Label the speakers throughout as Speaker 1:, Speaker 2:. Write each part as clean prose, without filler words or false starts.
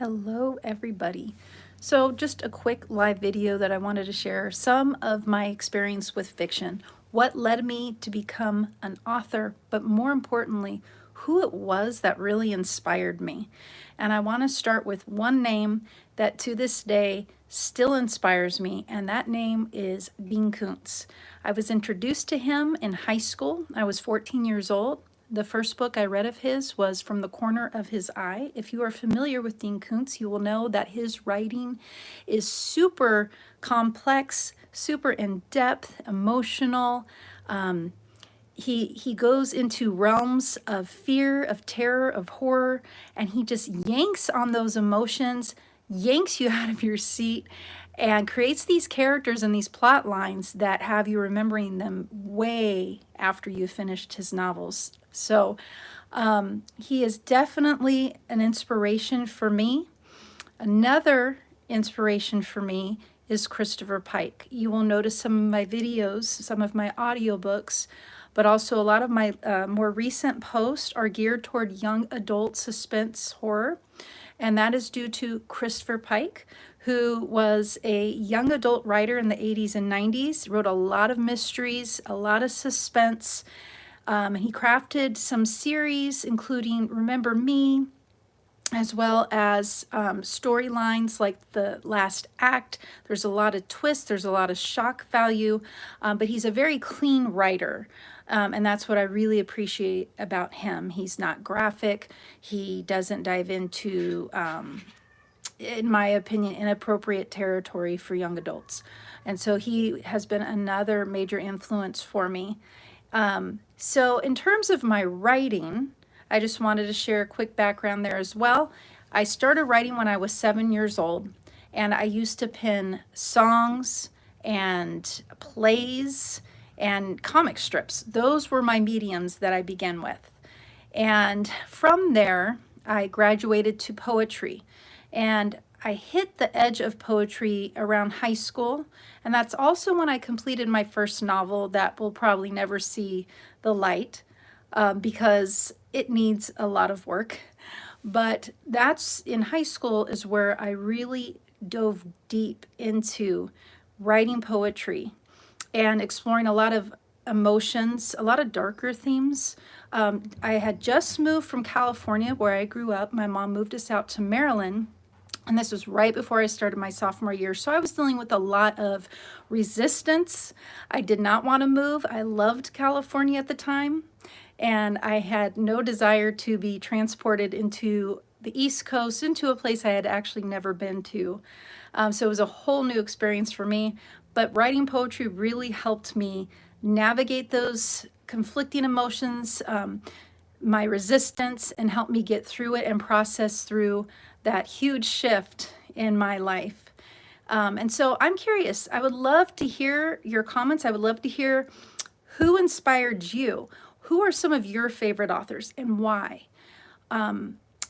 Speaker 1: Hello, everybody. So, just a quick live video that I wanted to share some of my experience with fiction, what led me to become an author, but more importantly, who it was that really inspired me. And I want to start with one name that to this day still inspires me, and that name is Dean Koontz. I was introduced to him in high school. I was 14 years old. The first book I read of his was From the Corner of His Eye. If you are familiar with Dean Koontz, you will know that his writing is super complex, super in-depth, emotional. He goes into realms of fear, of terror, of horror, and he just yanks on those emotions, yanks you out of your seat, and creates these characters and these plot lines that have you remembering them way after you finished his novels. So he is definitely an inspiration for me. Another inspiration for me is Christopher Pike. You will notice some of my videos, some of my audiobooks, but also a lot of my more recent posts are geared toward young adult suspense horror. And that is due to Christopher Pike, who was a young adult writer in the 80s and 90s, wrote a lot of mysteries, a lot of suspense. He crafted some series, including Remember Me, as well as storylines like The Last Act. There's a lot of twists, there's a lot of shock value, but he's a very clean writer. And that's what I really appreciate about him. He's not graphic. He doesn't dive into, in my opinion, inappropriate territory for young adults. And so he has been another major influence for me. So in terms of my writing, I just wanted to share a quick background there as well. I started writing when I was 7 years old, and I used to pen songs and plays and comic strips. Those were my mediums that I began with. And from there, I graduated to poetry. And I hit the edge of poetry around high school. And that's also when I completed my first novel that will probably never see the light because it needs a lot of work. But that's in high school is where I really dove deep into writing poetry and exploring a lot of emotions, a lot of darker themes. I had just moved from California, where I grew up. My mom moved us out to Maryland, and this was right before I started my sophomore year. So I was dealing with a lot of resistance. I did not want to move. I loved California at the time, and I had no desire to be transported into the East Coast, into a place I had actually never been to. So it was a whole new experience for me. But writing poetry really helped me navigate those conflicting emotions, my resistance, and help me get through it and process through that huge shift in my life. And so I'm curious, I would love to hear your comments. I would love to hear who inspired you. Who are some of your favorite authors and why?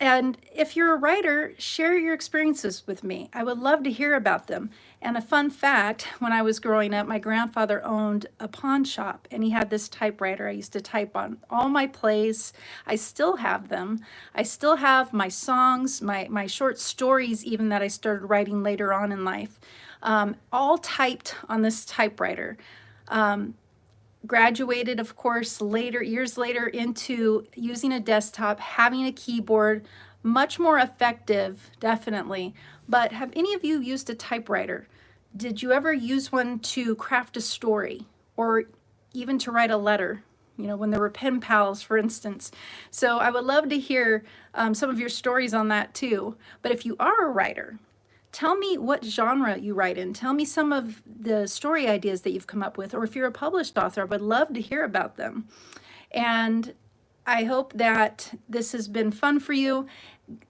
Speaker 1: And if you're a writer, share your experiences with me. I would love to hear about them. And a fun fact, when I was growing up, my grandfather owned a pawn shop, and he had this typewriter. I used to type on all my plays. I still have them. I still have my songs, my short stories even that I started writing later on in life, all typed on this typewriter. Graduated, of course, later, years later, into using a desktop, having a keyboard, much more effective, definitely. But have any of you used a typewriter? Did you ever use one to craft a story or even to write a letter? You know, when there were pen pals, for instance. So I would love to hear some of your stories on that too. But if you are a writer, tell me what genre you write in. Tell me some of the story ideas that you've come up with, or if you're a published author, I would love to hear about them. And I hope that this has been fun for you.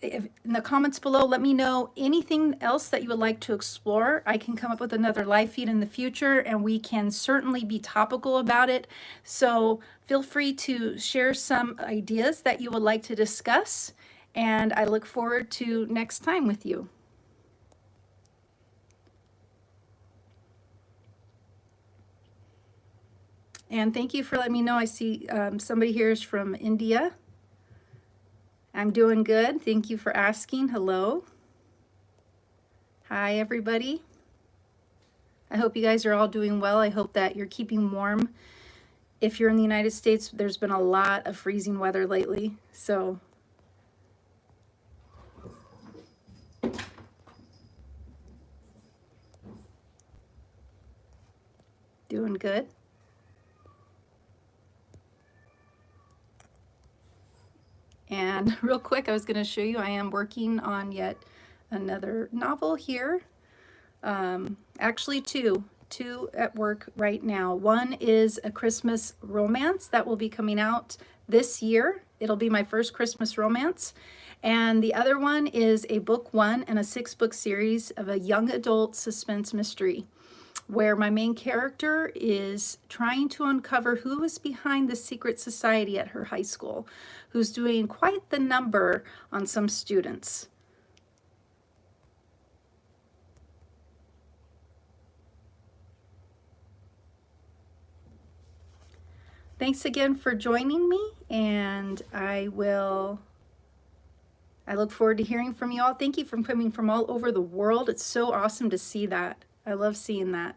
Speaker 1: In the comments below, let me know anything else that you would like to explore. I can come up with another live feed in the future, and we can certainly be topical about it. So feel free to share some ideas that you would like to discuss, and I look forward to next time with you. And thank you for letting me know. I see somebody here is from India. I'm doing good. Thank you for asking. Hello. Hi, everybody. I hope you guys are all doing well. I hope that you're keeping warm. If you're in the United States, there's been a lot of freezing weather lately, so doing good. And real quick, I was going to show you, I am working on yet another novel here. Actually two at work right now. One is a Christmas romance that will be coming out this year. It'll be my first Christmas romance. And the other one is a book one and a 6-book series of a young adult suspense mystery, where my main character is trying to uncover who is behind the secret society at her high school, who's doing quite the number on some students. Thanks again for joining me, and I look forward to hearing from you all. Thank you for coming from all over the world. It's so awesome to see that. I love seeing that.